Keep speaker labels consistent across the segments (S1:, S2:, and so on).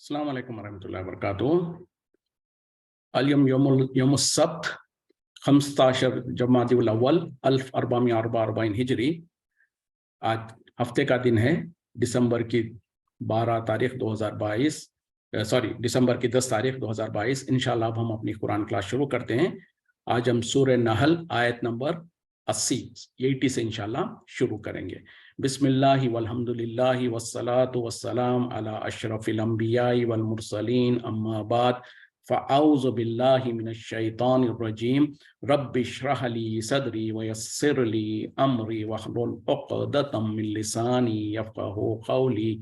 S1: अस्सलाम वालेकुम वरहमतुल्लाहि वबरकातुहू। अल-यौम यौमुस सब्त 15 जमादिउल अव्वल 1444 हिजरी। आज हफ्ते का दिन है, दिसंबर की 12 तारीख 2022, दिसंबर की 10 तारीख 2022। इंशाल्लाह अब हम अपनी कुरान क्लास शुरू करते हैं। आज हम सूरह नहल आयत नंबर 80 से इंशाल्लाह शुरू करेंगे। बिस्मिल्लाहि वल्हम्दुलिल्लाहि वस्सलातु वस्सलाम अला अशरफिल अंबियाई वल मुरसलीन अम्मा बाद फ़अऊज़ु बिल्लाहि मिनश शैतानिर रजीम रब्बि इश्रह ली सदरी वयस्सिर ली अमरी वहलुल उक़दतम मिन लिसानी यफ़क़हू क़ौली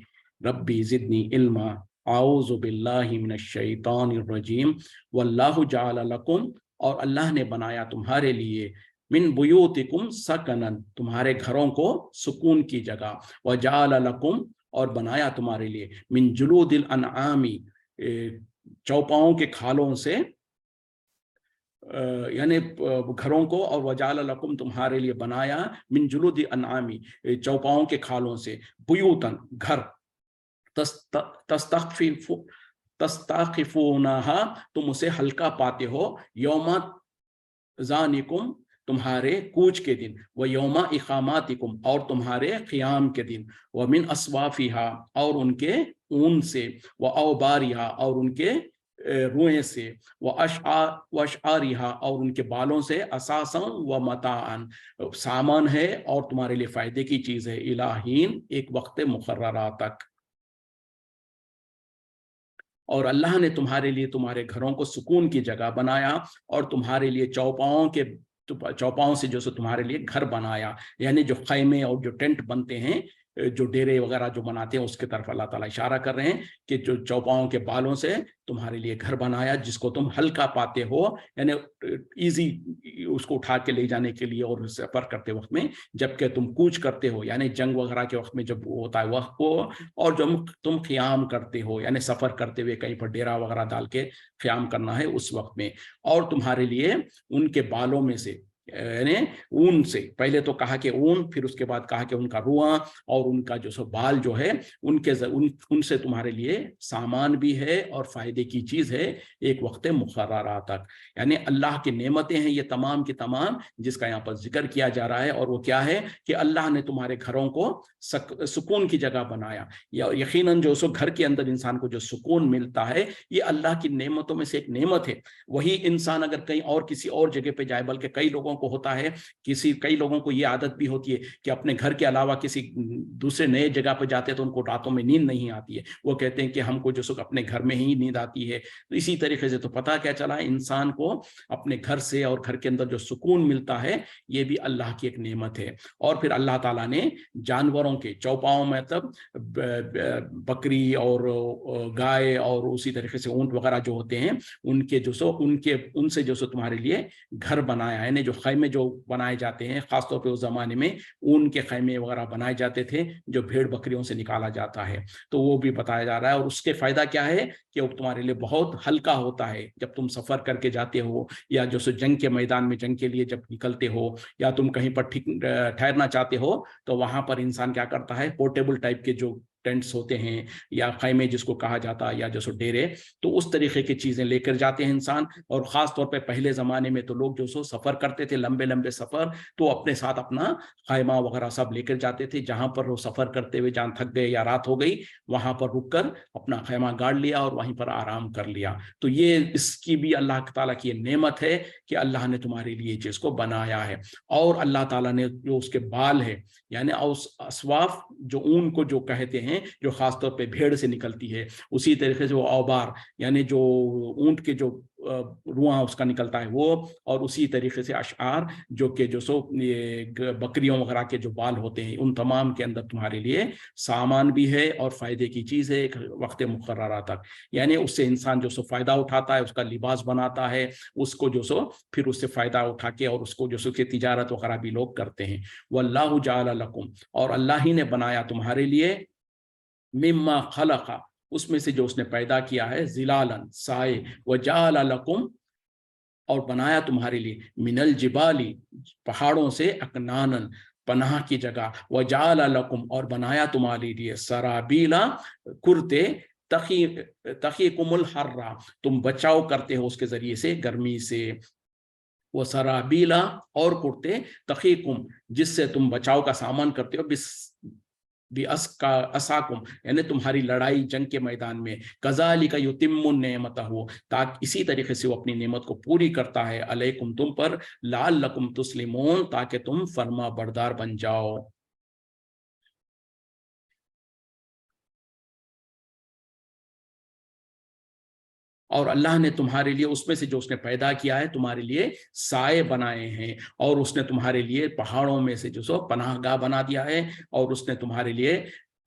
S1: रब्बि ज़िदनी इल्मा अऊज़ु बिल्लाहि मिनश शैतानिर रजीम वल्लाहु जअल लकुम, और अल्लाह ने बनाया तुम्हारे लिए, मिन बुयूतिकुम सकनन, तुम्हारे घरों को सुकून की जगह, व जाल लकुम, और बनाया तुम्हारे लिए, मिन जुलूदिल अनआमी, चौपाओं के खालों से, यानी घरों को, और वजाल लकुम तुम्हारे लिए बनाया, मिन जुलूदिल अनआमी, चौपाओं के खालों से, बुयूतन घर, तस्ताखिफूनहा, तुम उसे हल्का पाते हो, यौमा ज़ानिकुम, तुम्हारे कूच के दिन, व यौमा इक़ामातिकुम, और तुम्हारे क़ियाम के दिन, व मिन अस्वाफिहा, और उनके ऊन से, व औबारिहा, और उनके रुएं से, व अशआरिहा, और उनके बालों से, असासन व मताअन, सामान है और तुम्हारे लिए फ़ायदे की चीज़ है, इलाहीन, एक वक्त मुक़र्ररा तक। और अल्लाह ने तुम्हारे लिए तुम्हारे घरों को सुकून की जगह बनाया, और तुम्हारे लिए चौपाओं से जो सो तुम्हारे लिए घर बनाया, यानी जो खैमे और जो टेंट बनते हैं, जो डेरे वगैरह जो बनाते हैं, उसके तरफ अल्लाह ताला इशारा कर रहे हैं कि जो चौपाओं के बालों से तुम्हारे लिए घर बनाया, जिसको तुम हल्का पाते हो, यानी इजी उसको उठा के ले जाने के लिए और सफर करते वक्त में, जबकि तुम कूच करते हो, यानी जंग वगैरह के वक्त में जब वो होता है वह को, और जब तुम क़ियाम करते हो, यानी सफर करते हुए कहीं पर डेरा वगैरह डाल के क़ियाम करना है उस वक्त में, और तुम्हारे लिए उनके बालों में से, यानी ऊन से, पहले तो कहा कि ऊन, फिर उसके बाद कहा कि उनका रुआं और उनका जो सो बाल जो है, उनसे तुम्हारे लिए सामान भी है और फायदे की चीज है, एक वक्त मुक़र्ररा तक। यानी अल्लाह की नेमतें हैं ये तमाम की तमाम, जिसका यहाँ पर जिक्र किया जा रहा है, और वो क्या है कि अल्लाह ने तुम्हारे घरों को सुकून की जगह बनाया। यकीनन जो सो घर के अंदर इंसान को जो सुकून मिलता है, ये अल्लाह की नेमतों में से एक नेमत है। वही इंसान अगर कहीं और किसी और जगह पे जाए, बल्कि कई लोगों को होता है, कई लोगों को ये आदत भी होती है कि अपने घर के अलावा किसी दूसरे नए जगह पर जाते हैं तो उनको रातों में नींद नहीं आती है, वो कहते हैं कि हमको जो सुख अपने घर में ही नींद आती है। तो इसी तरीके से तो पता क्या चला, इंसान को अपने घर से और घर के अंदर जो सुकून मिलता है, ये भी अल्लाह की एक नेमत है। और फिर अल्लाह ताला ने जानवरों के चौपाओं में, तब बकरी और गाय और उसी तरीके से ऊंट वगैरह जो होते हैं, उनसे जो सो तुम्हारे लिए घर बनाया, यानी जो खैमे जो बनाए जाते हैं, खासतौर पे उस जमाने में ऊन के खैमे वगैरह बनाए जाते थे जो भेड़ बकरियों से निकाला जाता है, तो वो भी बताया जा रहा है। और उसके फायदा क्या है कि वो तुम्हारे लिए बहुत हल्का होता है, जब तुम सफर करके जाते हो, या जो सो जंग के मैदान में जंग के लिए जब निकलते हो, या तुम कहीं पर ठहरना चाहते हो, तो वहां पर इंसान क्या करता है, पोर्टेबल टाइप के जो टेंट्स होते हैं या खैमे जिसको कहा जाता है, या जो सो डेरे, तो उस तरीके की चीजें लेकर जाते हैं इंसान। और खास तौर पे पहले जमाने में तो लोग जो सो सफर करते थे, लंबे लंबे सफर, तो अपने साथ अपना खैमा वगैरह सब लेकर जाते थे, जहां पर वो सफर करते हुए जहां थक गए या रात हो गई, वहां पर रुककर अपना खैमा गाड़ लिया और वहीं पर आराम कर लिया। तो ये इसकी भी अल्लाह ताला की नेमत है कि अल्लाह ने तुम्हारे लिए चीज को बनाया है। और अल्लाह ताला ने जो उसके बाल है, यानी अस्वाफ, जो ऊन को जो कहते हैं, जो खासतौर पे भेड़ से निकलती है, उसी तरीके से वो औबार, यानी जो ऊंट के जो रुआं उसका निकलता है वो, और उसी तरीके से अशआर, जो कि जो सो ये बकरियों वगैरह के जो बाल होते हैं, उन तमाम के अंदर तुम्हारे लिए सामान भी है और फायदे की चीज है, एक वक्त मुक़र्ररा तक। यानी उससे इंसान जो सो फायदा उठाता है, उसका लिबास बनाता है, उसको जो सो फिर उससे फायदा उठा के और उसको जो सो की तिजारत वगैरह भी लोग करते हैं। वल्लाहु जअल लकुम, और अल्लाह ही ने बनाया तुम्हारे लिए, मिम्मा खलका, उसमें से जो उसने पैदा किया है, जिलालन, साए, व जाल लकुम, और बनाया तुम्हारे लिए, मिनल जिबाली, पहाड़ों से, अकनानन, पनाह की जगह, व जाल लकुम, और बनाया तुम्हारे लिए, सराबीला, कुर्ते, तकी तकीकुमुल हर्रा, तुम बचाव करते हो उसके जरिए से गर्मी से, वो सराबीला, और कुर्ते तकीकुम, जिससे तुम बचाव का सामान करते हो, बिस भी असाकुम, यानी तुम्हारी लड़ाई जंग के मैदान में, कजालिका युतिम्मुन नेमतहु, ताकि इसी तरीके से वो अपनी नेमत को पूरी करता है, अलैकुम, तुम पर, लअल्लकुम तुस्लिमून, ताकि तुम फर्मा बरदार बन जाओ। और अल्लाह ने तुम्हारे लिए उसमें से जो उसने पैदा किया है तुम्हारे लिए साए बनाए हैं, और उसने तुम्हारे लिए पहाड़ों में से जो सो पनाहगाह बना दिया है, और उसने तुम्हारे लिए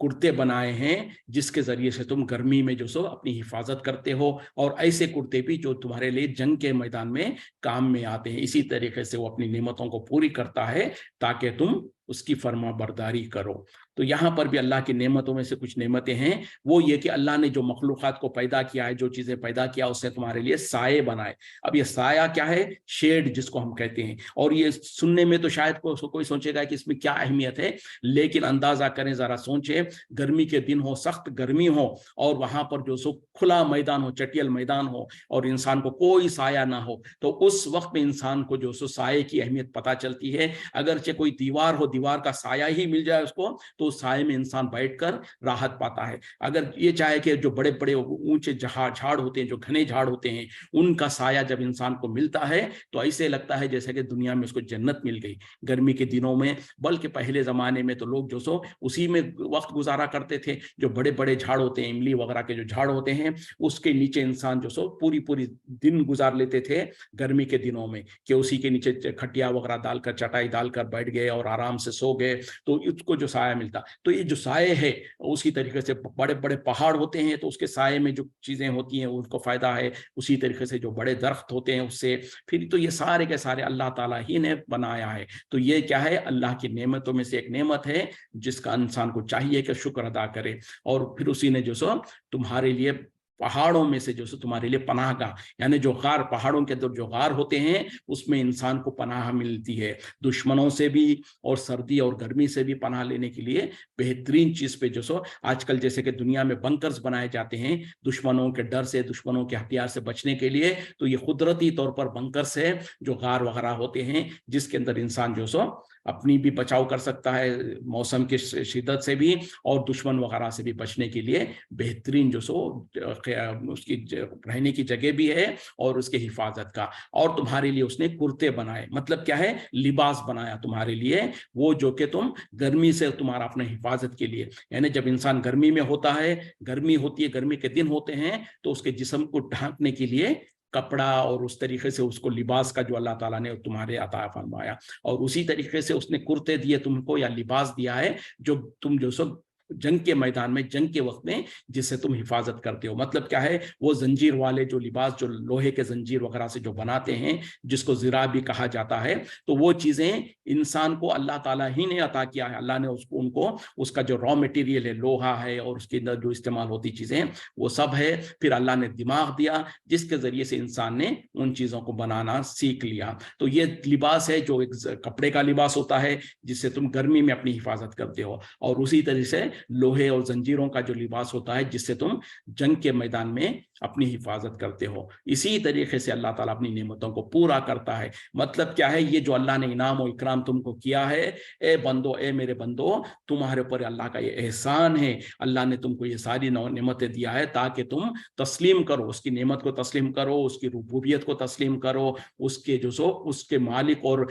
S1: कुर्ते बनाए हैं जिसके जरिए से तुम गर्मी में जो सो अपनी हिफाजत करते हो, और ऐसे कुर्ते भी जो तुम्हारे लिए जंग के मैदान में काम में आते हैं। इसी तरीके से वो अपनी नेमतों को पूरी करता है ताकि तुम उसकी फर्मा बरदारी करो। तो यहाँ पर भी अल्लाह की नेमतों में से कुछ नेमतें हैं, वो ये कि अल्लाह ने जो मखलूक़ात को पैदा किया है, जो चीज़ें पैदा किया, उससे तुम्हारे लिए साए बनाए। अब ये साया क्या है? शेड जिसको हम कहते हैं। और ये सुनने में तो शायद कोई सोचेगा कि इसमें क्या अहमियत है, लेकिन अंदाज़ा करें, ज़रा सोचें, गर्मी के दिन हो, सख्त गर्मी हो, और वहाँ पर जो सो खुला मैदान हो, चटियल मैदान हो, और इंसान को कोई साया ना हो, तो उस वक्त में इंसान को जो सो साए की अहमियत पता चलती है। अगरचे कोई दीवार हो, दीवार का साया ही मिल जाए उसको, तो साए में इंसान बैठकर राहत पाता है। अगर ये चाहे कि जो बड़े बड़े ऊंचे झाड़ होते हैं, जो घने झाड़ होते हैं, उनका साया जब इंसान को मिलता है तो ऐसे लगता है जैसे कि दुनिया में उसको जन्नत मिल गई गर्मी के दिनों में। बल्कि पहले जमाने में तो लोग जो सो उसी में वक्त गुजारा करते थे। जो बड़े बड़े झाड़ होते हैं, इमली वगैरह के जो झाड़ होते हैं, उसके नीचे इंसान जो सो पूरी पूरी दिन गुजार लेते थे गर्मी के दिनों में, कि उसी के नीचे खटिया वगैरह डालकर, चटाई डालकर बैठ गए और आराम से सो गए, तो उसको जो साया मिलता। तो ये जो साए है, उसी तरीके से बड़े बड़े पहाड़ होते हैं तो उसके साए में जो चीजें होती हैं उनको फायदा है। उसी तरीके से जो बड़े दरख्त होते हैं उससे, फिर तो ये सारे के सारे अल्लाह ताला ही ने बनाया है। तो ये क्या है? अल्लाह की नेमतों में से एक नेमत है जिसका इंसान को चाहिए कि शुक्र अदा करे। और फिर उसी ने जो सो तुम्हारे लिए पहाड़ों में से जो सो तुम्हारे लिए पनाहगाह, यानी जो गार, पहाड़ों के अंदर जो गार होते हैं उसमें इंसान को पनाह मिलती है, दुश्मनों से भी और सर्दी और गर्मी से भी पनाह लेने के लिए बेहतरीन चीज पे जो सो आजकल जैसे कि दुनिया में बंकर्स बनाए जाते हैं दुश्मनों के डर से, दुश्मनों के हथियार से बचने के लिए, तो ये कुदरती तौर पर बंकर्स है जो गार वगैरह होते हैं, जिसके अंदर इंसान जो सो अपनी भी बचाव कर सकता है मौसम की शिद्दत से भी, और दुश्मन वगैरह से भी बचने के लिए बेहतरीन जो सो उसकी रहने की जगह भी है और उसके हिफाजत का। और तुम्हारे लिए उसने कुर्ते बनाए, मतलब क्या है? लिबास बनाया तुम्हारे लिए, वो जो कि तुम गर्मी से तुम्हारा अपने हिफाजत के लिए, यानी जब इंसान गर्मी में होता है, गर्मी होती है, गर्मी के दिन होते हैं, तो उसके जिस्म को ढांकने के लिए कपड़ा और उस तरीके से उसको लिबास का जो अल्लाह ताला ने तुम्हारे अता फरमाया, और उसी तरीके से उसने कुर्ते दिए तुमको या लिबास दिया है जो तुम जो सब जंग के मैदान में, जंग के वक्त में जिससे तुम हिफाजत करते हो। मतलब क्या है? वो जंजीर वाले जो लिबास, जो लोहे के जंजीर वगैरह से जो बनाते हैं, जिसको जिरा भी कहा जाता है, तो वो चीजें इंसान को अल्लाह ताला ही ने अता किया है। अल्लाह ने उसको, उनको उसका जो रॉ मटेरियल है, लोहा है, और उसके अंदर जो इस्तेमाल होती चीजें वो सब है। फिर अल्लाह ने दिमाग दिया जिसके जरिए से इंसान ने उन चीजों को बनाना सीख लिया। तो ये लिबास है जो एक कपड़े का लिबास होता है जिससे तुम गर्मी में अपनी हिफाजत करते हो, और उसी तरह से लोहे और जंजीरों का जो लिबास होता है जिससे तुम जंग के मैदान में अपनी हिफाजत करते हो। इसी तरीके से अल्लाह ताला अपनी नेमतों को पूरा करता है। मतलब क्या है? ये जो अल्लाह ने इनाम और इकराम तुमको किया है, ए बंदो, ए मेरे बंदो, तुम्हारे ऊपर अल्लाह का ये एहसान है। अल्लाह ने तुमको ये सारी नेमतें दिया है ताकि तुम तस्लीम करो, उसकी नेमत को तस्लीम करो, उसकी रुबूबियत को तस्लीम करो, उसके जो सो उसके मालिक और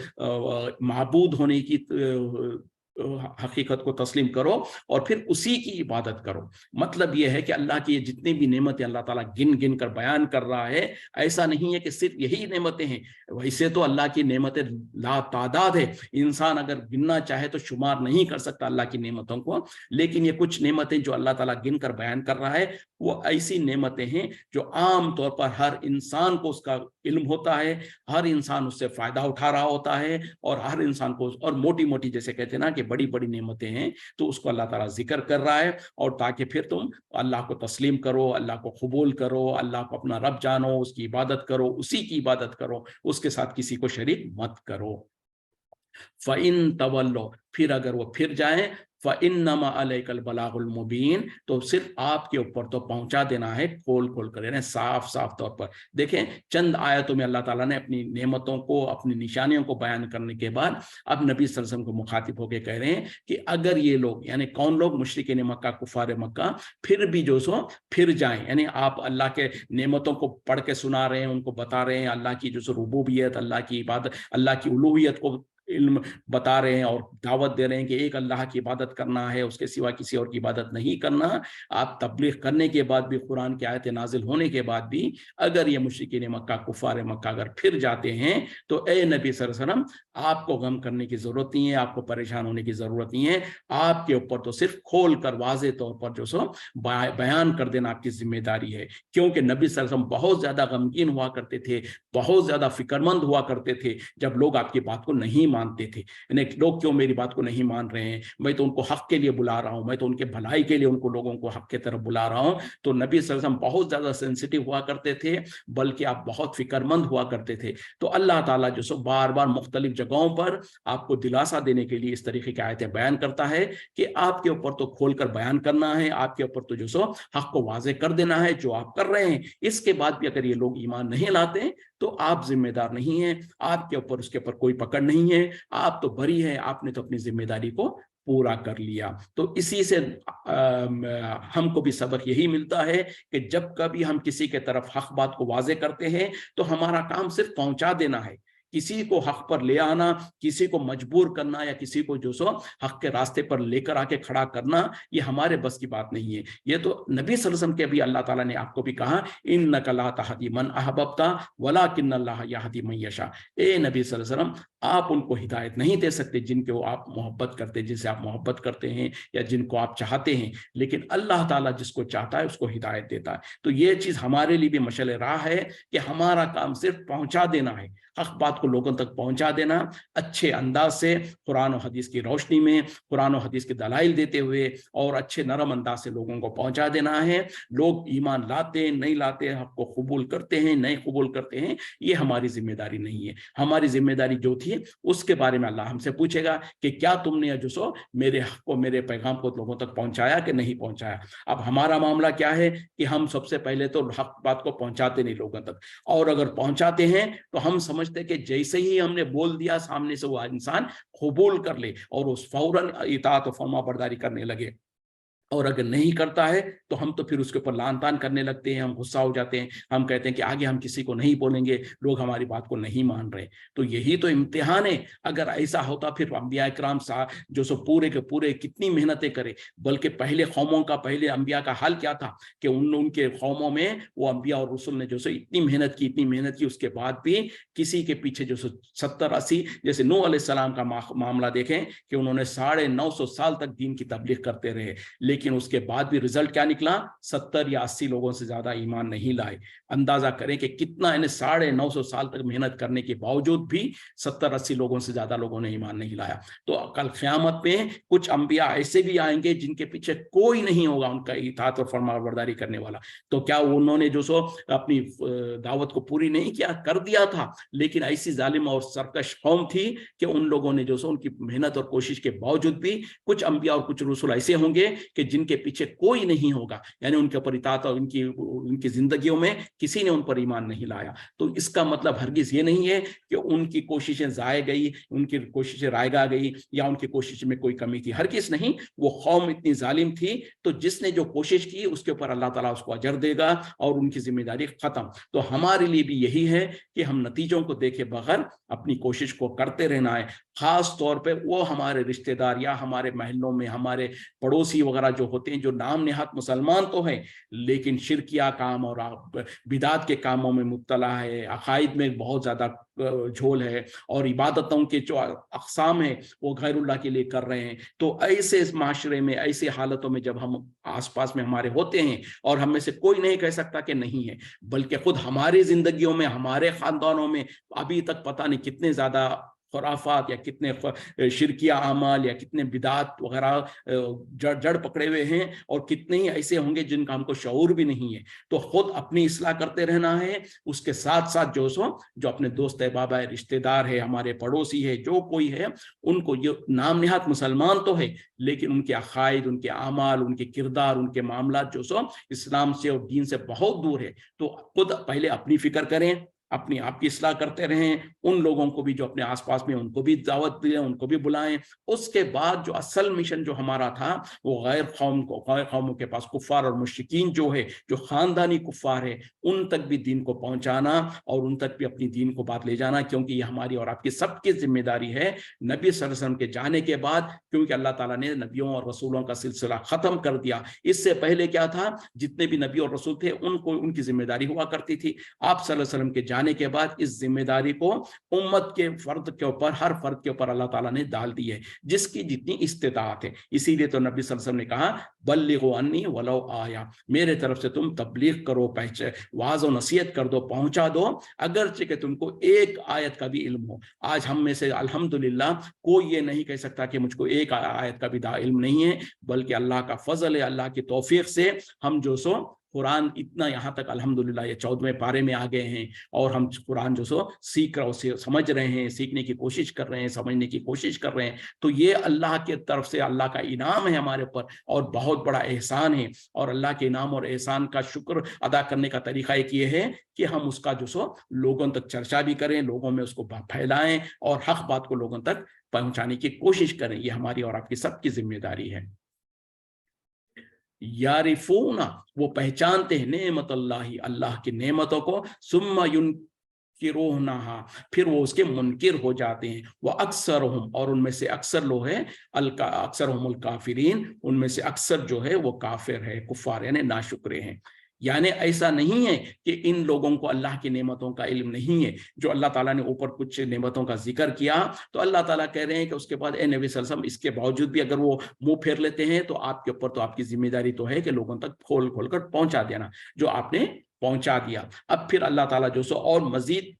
S1: माबूद होने की हकीकत को तस्लीम करो, और फिर उसी की इबादत करो। मतलब यह है कि अल्लाह की जितनी भी नेमतें अल्लाह ताला गिन गिन कर बयान कर रहा है, ऐसा नहीं है कि सिर्फ यही नेमतें हैं। वैसे तो अल्लाह की नेमतें ला तादाद है, इंसान अगर गिनना चाहे तो शुमार नहीं कर सकता अल्लाह की नेमतों को। लेकिन ये कुछ नेमतें जो अल्लाह ताला गिन कर बयान कर रहा है, वो ऐसी नेमतें हैं जो आम तौर पर हर इंसान को उसका इल्म होता है, हर इंसान उससे फायदा उठा रहा होता है, और हर इंसान को, और मोटी मोटी जैसे कहते हैं ना कि बड़ी बड़ी नेमतें हैं, तो उसको अल्लाह ताला जिक्र कर रहा है, और ताकि फिर तुम अल्लाह को तस्लीम करो, अल्लाह को कबूल करो, अल्लाह को अपना रब जानो, उसकी इबादत करो, उसी की इबादत करो, उसके साथ किसी को शरीक मत करो। फ़इन तवल्लो, फिर अगर वो फिर जाएं, फ़इन्नमा अलैकल बलागुल मुबीन, तो सिर्फ आपके ऊपर तो पहुंचा देना है, खोल खोल कर, यानी साफ साफ तौर पर। देखें, चंद आयतों में अल्लाह ताला ने अपनी नेमतों को, अपनी निशानियों को बयान करने के बाद अब नबी सल्लल्लाहु अलैहि वसल्लम को मुखातिब होकर कह रहे हैं कि अगर ये लोग, यानी कौन लोग, मुशरिकीन मक्का, कुफार मक्का, फिर भी जो सो फिर जाएं, यानी आप अल्लाह के नेमतों को पढ़ के सुना रहे हैं, उनको बता रहे हैं अल्लाह की जो सो रुबूबियत, अल्लाह की इबादत, अल्लाह की उलूहियत को इल्म बता रहे हैं और दावत दे रहे हैं कि एक अल्लाह की इबादत करना है, उसके सिवा किसी और की इबादत नहीं करना। आप तबलीग करने के बाद भी, कुरान की आयतें नाजिल होने के बाद भी, अगर ये मुशरिकीन मक्का, कुफार मक्का अगर फिर जाते हैं, तो ए नबी सल्लल्लाहु अलैहि वसल्लम, आपको गम करने की जरूरत नहीं है, आपको परेशान होने की जरूरत नहीं है। आपके ऊपर तो सिर्फ खोल कर वाज़े तौर पर जो सो बयान कर देना आपकी जिम्मेदारी है। क्योंकि नबी सल्लल्लाहु अलैहि वसल्लम बहुत ज्यादा गमगीन हुआ करते थे, बहुत ज्यादा फिक्रमंद हुआ करते थे जब लोग आपकी बात को नहीं मानते थे। यानी लोग क्यों मेरी बात को नहीं मान रहे हैं, मैं तो उनको हक के लिए बुला रहा हूं, मैं तो उनके भलाई के लिए उनको, लोगों को हक की तरफ बुला रहा हूं। तो नबी सल्लल्लाहु अलैहि वसल्लम बहुत ज्यादा सेंसिटिव हुआ करते थे, बल्कि आप बहुत फिक्रमंद हुआ करते थे। तो अल्लाह ताला जो सो बार बार मुख्तलिफ जगहों पर आपको दिलासा देने के लिए इस तरीके की आयतें बयान करता है कि आपके ऊपर तो खोलकर बयान करना है, आपके ऊपर तो जो सो हक को वाजे कर देना है जो आप कर रहे हैं। इसके बाद भी अगर ये लोग ईमान नहीं लाते तो आप जिम्मेदार नहीं हैं, आपके ऊपर उसके ऊपर कोई पकड़ नहीं है, आप तो बरी हैं, आपने तो अपनी जिम्मेदारी को पूरा कर लिया। तो इसी से हमको भी सबक यही मिलता है कि जब कभी हम किसी के तरफ हक बात को वाजे करते हैं तो हमारा काम सिर्फ पहुंचा देना है, किसी को हक पर ले आना, किसी को मजबूर करना या किसी को जो सो हक के रास्ते पर लेकर आके खड़ा करना, ये हमारे बस की बात नहीं है। ये तो नबी सल्लल्लाहु अलैहि वसल्लम के भी अल्लाह ताला ने आपको भी कहा, इन्नका ला तहदी मन अहबब्ता वलाकिन्नल्लाह यहदी मन यशा। ए नबी सल्लल्लाहु अलैहि वसल्लम, आप उनको हिदायत नहीं दे सकते जिनको आप मोहब्बत करते, जिनसे आप मोहब्बत करते हैं या जिनको आप चाहते हैं, लेकिन अल्लाह ताला जिसको चाहता है उसको हिदायत देता है। तो ये चीज हमारे लिए भी मशअल राह है कि हमारा काम सिर्फ पहुंचा देना है, हक बात को लोगों तक पहुंचा देना, अच्छे अंदाज से कुरान और हदीस की रोशनी में, कुरान और हदीस के दलाइल देते हुए और अच्छे नरम अंदाज से लोगों को पहुंचा देना है। लोग ईमान लाते नहीं लाते, हक को कबूल करते हैं नहीं कबूल करते हैं, ये हमारी जिम्मेदारी नहीं है। हमारी जिम्मेदारी जो थी उसके बारे में अल्लाह हमसे पूछेगा कि क्या तुमने जो सो मेरे हक को, मेरे पैगाम को लोगों तक पहुंचाया कि नहीं पहुंचाया। अब हमारा मामला क्या है कि हम सबसे पहले तो हक बात को पहुंचाते नहीं लोगों तक, और अगर पहुंचाते हैं तो हम समझते कि जैसे ही हमने बोल दिया सामने से वो इंसान कबूल कर ले और उस फौरन इताअत और फर्मा बरदारी करने लगे, और अगर नहीं करता है तो हम तो फिर उसके ऊपर लान तान करने लगते हैं, हम गुस्सा हो जाते हैं, हम कहते हैं कि आगे हम किसी को नहीं बोलेंगे, लोग हमारी बात को नहीं मान रहे। तो यही तो इम्तिहान है। अगर ऐसा होता फिर अंबिया इकराम जो सो पूरे के पूरे कितनी मेहनतें करे, बल्कि पहले कौमों का, पहले अंबिया का हाल क्या था कि उनके कौमों में वो अंबिया और रसूल ने जो सो इतनी मेहनत की, उसके बाद भी किसी के पीछे जो सो 70-80, जैसे नूह अलैहिस्सलाम का मामला देखें कि उन्होंने 950 साल तक दीन की तबलीग करते रहे, लेकिन उसके बाद भी रिजल्ट क्या निकला, 70 या 80 लोगों से ज्यादा ईमान नहीं लाए। अंदाजा करें कि कितना, यानी 950 साल तक मेहनत करने के बावजूद भी 70-80 लोगों से ज्यादा लोगों ने ईमान नहीं लाया। तो कल क़यामत में कुछ अंबिया ऐसे भी आएंगे जिनके पीछे कोई नहीं होगा उनका इताअत और फरमाबरदारी करने वाला। तो क्या उन्होंने जो सो अपनी दावत को पूरी नहीं किया, कर दिया था, लेकिन ऐसी जालिम और सरकश कौम थी कि उन लोगों ने जो सो उनकी मेहनत और कोशिश के बावजूद भी, कुछ अंबिया और कुछ रसूल ऐसे होंगे कि जिनके पीछे कोई नहीं होगा, यानी उनके ऊपर इताअत और उनकी जिंदगियों में किसी ने उन पर ईमान नहीं लाया। तो इसका मतलब हरगिज ये नहीं है कि उनकी कोशिशें जाए गई, उनकी कोशिशें रायगा गई या उनकी कोशिश में कोई कमी थी, हरगिज नहीं। वो कौम इतनी जालिम थी, तो जिसने जो कोशिश की उसके ऊपर अल्लाह ताला उसको अजर देगा और उनकी जिम्मेदारी खत्म। तो हमारे लिए भी यही है कि हम नतीजों को देखे बगैर अपनी कोशिश को करते रहना है। खास तौर पे वो हमारे रिश्तेदार या हमारे महलों में हमारे पड़ोसी वगैरह जो होते हैं, जो नाम नेहात मुसलमान तो हैं लेकिन शिरकिया काम और बिदात के कामों में मुब्तला है, अकायद में बहुत ज़्यादा झोल है और इबादतों के जो अक़साम है वो गैरुल्लाह के लिए कर रहे हैं। तो ऐसे इस माशरे में, ऐसे हालतों में जब हम आसपास में हमारे होते हैं, और हम में से कोई नहीं कह सकता कि नहीं है, बल्कि खुद हमारी जिंदगियों में, हमारे ख़ानदानों में अभी तक पता नहीं कितने ज़्यादा खुराफात या कितने शिरकिया आमाल या कितने बिदात वगैरह जड़ पकड़े हुए हैं, और कितने ही ऐसे होंगे जिनका हमको शऊर भी नहीं है। तो खुद अपनी इस्लाह करते रहना है, उसके साथ साथ जो अपने दोस्त अहबाब है, रिश्तेदार है, हमारे पड़ोसी है, जो कोई है, उनको ये नाम निहात मुसलमान तो है लेकिन उनके अकायद, उनके आमाल, उनके किरदार, उनके मामलात इस्लाम से और दीन से बहुत दूर है। तो खुद पहले अपनी फिक्र करें, अपनी आपकी इस्लाह करते रहें, उन लोगों को भी जो अपने आसपास में, उनको भी दावत दें, उनको भी बुलाएं। उसके बाद जो असल मिशन जो हमारा था वो गैर कौमों के पास, कुफ्फार और मुश्रिकीन जो है, जो खानदानी कुफ्फार है, उन तक भी दीन को पहुंचाना और उन तक भी अपनी दीन को बात ले जाना, क्योंकि ये हमारी और आपकी सबकी जिम्मेदारी है। नबी सल्लल्लाहु अलैहि वसल्लम के जाने के बाद, क्योंकि अल्लाह ताला ने नबियों और रसूलों का सिलसिला खत्म कर दिया, इससे पहले क्या था, जितने भी नबी और रसूल थे उनको उनकी जिम्मेदारी हुआ करती थी। आप सल्लल्लाहु अलैहि वसल्लम के जाने के बाद इस जिम्मेदारी को उम्मत के फर्द के ऊपर, हर फर्द के ऊपर अल्लाह ताला ने डाल दी है, जिसकी जितनी इस्तिताअत है। इसीलिए तो नबी सल्लल्लाहु अलैहि वसल्लम ने कहा, बल्लिगु अन्नी वलौ आया, मेरे तरफ से तुम तबलीग करो, वाज़ और नसीहत कर दो, पहुंचा दो, अगरचे कि तुमको एक आयत का भी इल्म हो। आज हम में से अल्हम्दुलिल्लाह कोई ये नहीं कह सकता कि मुझको एक आयत का भी इल्म नहीं है, बल्कि अल्लाह का फजल है, अल्लाह की तौफीक से हम कुरान इतना यहाँ तक अल्हम्दुलिल्लाह ये 14वें पारे में आ गए हैं, और हम कुरान सीख रहे हैं, समझ रहे हैं, सीखने की कोशिश कर रहे हैं, समझने की कोशिश कर रहे हैं। तो ये अल्लाह की तरफ से अल्लाह का इनाम है हमारे ऊपर, और बहुत बड़ा एहसान है। और अल्लाह के इनाम और एहसान का शुक्र अदा करने का तरीका एक ये है कि हम उसका लोगों तक चर्चा भी करें, लोगों में उसको फैलाएं और हक बात को लोगों तक पहुंचाने की कोशिश करें। ये हमारी और आपकी सबकी जिम्मेदारी है। यारिफूना, वो पहचानते हैं, नेमत अल्लाही, अल्लाह की नेमतों को, सुम्मा युनकिरूनहा, फिर वो उसके मुनकिर हो जाते हैं। वह अक्सरहुम, और उनमें से अक्सर लोग हैं, अक्सरहुमुल काफिरीन, उनमें से अक्सर जो है वो काफिर है, कुफार यानी नाशुक्रे हैं। यानी ऐसा नहीं है कि इन लोगों को अल्लाह की नेमतों का इल्म नहीं है। जो अल्लाह ताला ने ऊपर कुछ नेमतों का जिक्र किया, तो अल्लाह ताला कह रहे हैं कि उसके बाद ए नबी सल्लल्लाहु अलैहि वसल्लम, इसके बावजूद भी अगर वो मुंह फेर लेते हैं तो आपके ऊपर, तो आपकी जिम्मेदारी तो है कि लोगों तक खोल खोल कर पहुंचा देना, जो आपने पहुंचा दिया। अब फिर अल्लाह ताला और मजीद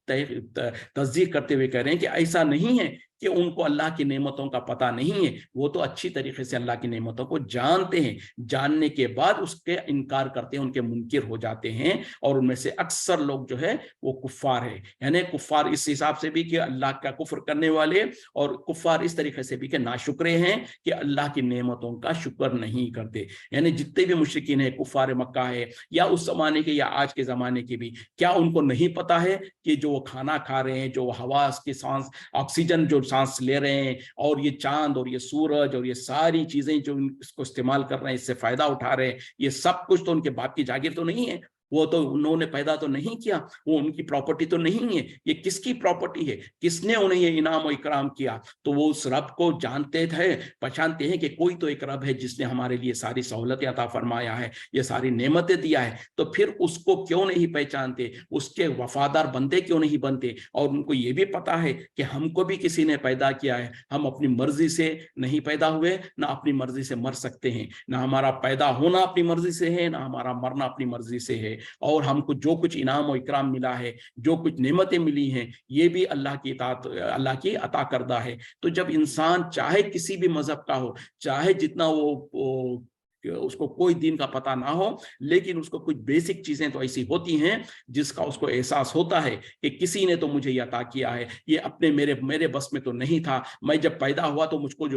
S1: तस्दीक करते हुए कह रहे हैं कि ऐसा नहीं है कि उनको अल्लाह की नेमतों का पता नहीं है, वो तो अच्छी तरीके से अल्लाह की नेमतों को जानते हैं, जानने के बाद उसके इनकार करते हैं, उनके मुनकिर हो जाते हैं। और उनमें से अक्सर लोग जो है वो कुफ्फार है, यानी कुफ्फार इस हिसाब से भी कि अल्लाह का कुफ्र करने वाले, और कुफ्फार इस तरीके से भी कि नाशुक्रे हैं, कि अल्लाह की नेमतों का शुक्र नहीं करते। यानी जितने भी मुशरिकीन है, कुफ्फार मक्का है या उस जमाने के या आज के जमाने के भी, क्या उनको नहीं पता है कि जो वो खाना खा रहे हैं, जो हवा की सांस, ऑक्सीजन जो सांस ले रहे हैं, और ये चांद और ये सूरज और ये सारी चीजें जो इसको इस्तेमाल कर रहे हैं, इससे फायदा उठा रहे हैं, ये सब कुछ तो उनके बाप की जागीर तो नहीं है, वो तो उन्होंने पैदा तो नहीं किया, वो उनकी प्रॉपर्टी तो नहीं है। ये किसकी प्रॉपर्टी है, किसने उन्हें ये इनाम और इकराम किया? तो वो उस रब को जानते थे, पहचानते हैं कि कोई तो एक रब है जिसने हमारे लिए सारी सहूलतें अता फरमाया है, ये सारी नेमतें दिया है। तो फिर उसको क्यों नहीं पहचानते, उसके वफादार बंदे क्यों नहीं बनते? और उनको ये भी पता है कि हमको भी किसी ने पैदा किया है, हम अपनी मर्जी से नहीं पैदा हुए, ना अपनी मर्जी से मर सकते हैं, ना हमारा पैदा होना अपनी मर्जी से है, ना हमारा मरना अपनी मर्जी से है। और हमको जो कुछ इनाम और इकराम मिला है, जो कुछ नेमतें मिली हैं, ये भी अल्लाह की इताअत, अल्लाह की अता करदा है। तो जब इंसान चाहे किसी भी मजहब का हो, चाहे जितना वो उसको कोई दीन का पता ना हो, लेकिन उसको कुछ बेसिक चीजें तो ऐसी होती हैं जिसका उसको एहसास होता है कि किसी ने तो मुझे ये अता किया है, ये अपने मेरे बस में तो नहीं था। मैं जब पैदा हुआ तो मुझको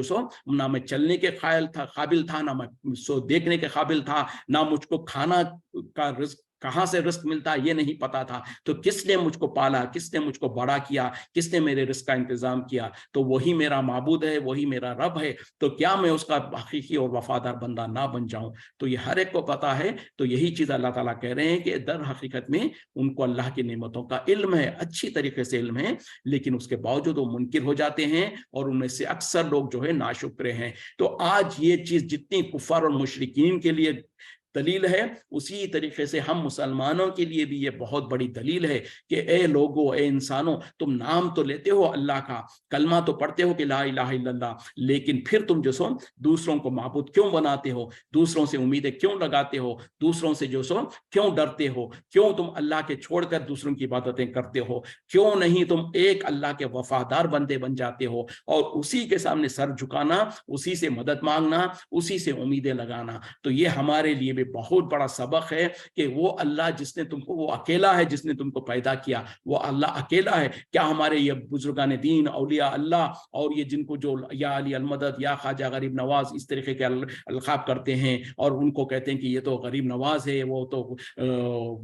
S1: ना मैं चलने के काबिल था, ना मैं देखने के काबिल था, ना मुझको खाना का रिस्क, कहाँ से रिस्क मिलता है ये नहीं पता था। तो किसने मुझको पाला, किसने मुझको बड़ा किया, किसने मेरे रिस्क का इंतजाम किया? तो वही मेरा माबूद है, वही मेरा रब है। तो क्या मैं उसका हकीकी और वफादार बंदा ना बन जाऊं? तो ये हर एक को पता है। तो यही चीज अल्लाह ताला कह रहे हैं कि दर हकीकत में उनको अल्लाह की नेमतों का इल्म है, अच्छी तरीके से इल्म है, लेकिन उसके बावजूद वो मुनकिर हो जाते हैं, और उनमें से अक्सर लोग जो है नाशुक्र हैं। तो आज ये चीज जितनी कुफार और मुशरिकीन के लिए दलील है, उसी तरीके से हम मुसलमानों के लिए भी ये बहुत बड़ी दलील है कि ए लोगों, ए इंसानों, तुम नाम तो लेते हो अल्लाह का, कलमा तो पढ़ते हो कि ला इलाहा इल्लल्लाह, लेकिन फिर तुम जो सो दूसरों को माबूद क्यों बनाते हो, दूसरों से उम्मीदें क्यों लगाते हो, दूसरों से जो सो क्यों डरते हो, क्यों तुम अल्लाह के छोड़कर दूसरों की इबादतें करते हो, क्यों नहीं तुम एक अल्लाह के वफादार बंदे बन जाते हो और उसी के सामने सर झुकाना, उसी से मदद मांगना, उसी से उम्मीदें लगाना। तो ये हमारे लिए भी बहुत बड़ा सबक है कि वो अल्लाह जिसने तुमको, वो अकेला है जिसने तुमको पैदा किया, वो अल्लाह अकेला है। क्या हमारे ये बुजुर्गान दीन, औलिया अल्लाह और ये जिनको जो या अली अलमदद, या ख्वाजा गरीब नवाज इस तरीके के अलखाब करते हैं और उनको कहते हैं कि ये तो गरीब नवाज है, वो तो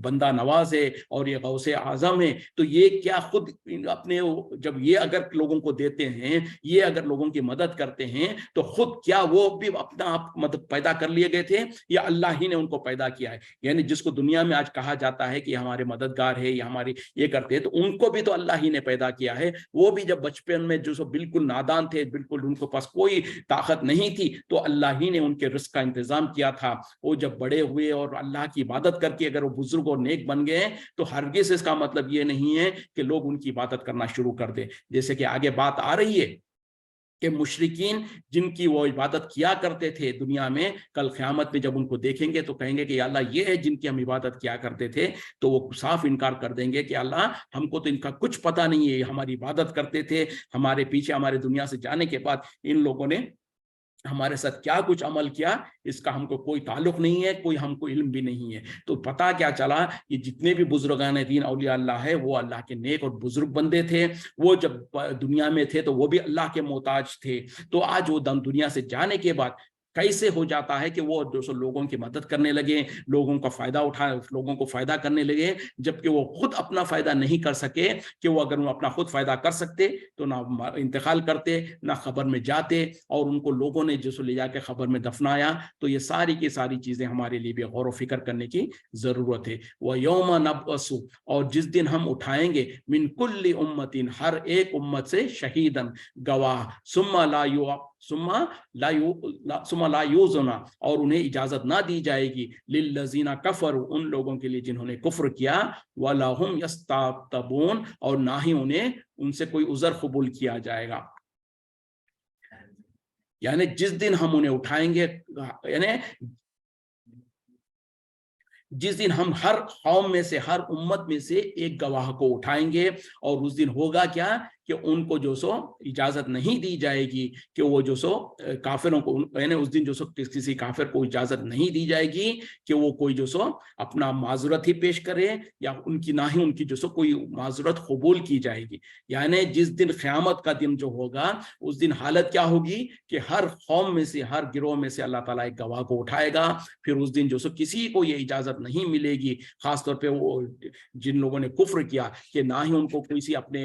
S1: बंदा नवाज है और ये गौसे आजम है, तो ये क्या खुद अपने, जब ये अगर लोगों को देते हैं, ये अगर लोगों की मदद करते हैं, तो खुद क्या वो भी अपना आप मदद पैदा कर लिए गए थे या अल्लाह ही ने उनको पैदा किया है? यानी जिसको दुनिया में आज कहा जाता है कि हमारे मददगार है या हमारे ये करते हैं, तो उनको भी तो अल्लाह ही ने पैदा किया है। वो भी जब बचपन में जो सो बिल्कुल नादान थे, बिल्कुल उनको पास कोई ताकत नहीं थी, तो अल्लाह ही ने उनके रिस्क का इंतजाम किया था। वो जब बड़े हुए और अल्लाह की इबादत करके अगर वो बुजुर्ग और नेक बन गए, तो हरगिज इसका मतलब ये नहीं है कि लोग उनकी इबादत करना शुरू कर दे। जैसे कि आगे बात आ रही है कि मुशरिकीन जिनकी वो इबादत किया करते थे दुनिया में, कल क़यामत में जब उनको देखेंगे तो कहेंगे कि अल्लाह ये है जिनकी हम इबादत किया करते थे, तो वो साफ इनकार कर देंगे कि अल्लाह हमको तो इनका कुछ पता नहीं है, हमारी इबादत करते थे, हमारे पीछे हमारे दुनिया से जाने के बाद इन लोगों ने हमारे साथ क्या कुछ अमल किया, इसका हमको कोई ताल्लुक नहीं है, कोई हमको इल्म भी नहीं है। तो पता क्या चला, ये जितने भी बुजुर्गान दीन औलिया अल्लाह है, वो अल्लाह के नेक और बुजुर्ग बंदे थे। वो जब दुनिया में थे तो वो भी अल्लाह के मोहताज थे। तो आज वो दुनिया से जाने के बाद कैसे हो जाता है कि वो जो सो लोगों की मदद करने लगे, लोगों का फायदा लोगों को फायदा करने लगे, जबकि वो खुद अपना फायदा नहीं कर सके। कि वो अगर वो अपना खुद फायदा कर सकते तो ना इंतकाल करते, ना खबर में जाते, और उनको लोगों ने जो सो ले जाके खबर में दफनाया। तो ये सारी की सारी चीजें हमारे लिए भी गौर व फिक्र करने की जरूरत है। वह यौम नबअसु, और जिस दिन हम उठाएंगे, मिन कुल्ली उम्मतिन, हर एक उम्मत से, शहीदन, गवाह, सुम्मा ला यूज़ना, और उन्हें इजाजत ना दी जाएगी, लिल्लज़ीना कफर, उन लोगों के लिए जिन्होंने कुफ्र किया, वला हुम यस्तातबून, और ना ही उन्हें उनसे कोई उज़र कबूल किया जाएगा। यानी जिस दिन हम उन्हें उठाएंगे, यानी जिस दिन हम हर कौम में से, हर उम्मत में से एक गवाह को उठाएंगे, और उस दिन होगा क्या कि उनको जो सो इजाजत नहीं दी जाएगी कि वो जो सो काफिरों को, यानी उस दिन जो सो किसी काफिर को इजाजत नहीं दी जाएगी कि वो कोई जो सो अपना माजूरत ही पेश करे, या उनकी ना ही उनकी जो सो कोई माजूरत कबूल की जाएगी। यानी जिस दिन क़यामत का दिन जो होगा, उस दिन हालत क्या होगी कि हर कौम में से, हर गिरोह में से अल्लाह ताला एक गवाह को उठाएगा। फिर उस दिन जो सो किसी को ये इजाजत नहीं मिलेगी, खासतौर पर वो जिन लोगों ने कुफ्र किया, कि ना ही उनको किसी अपने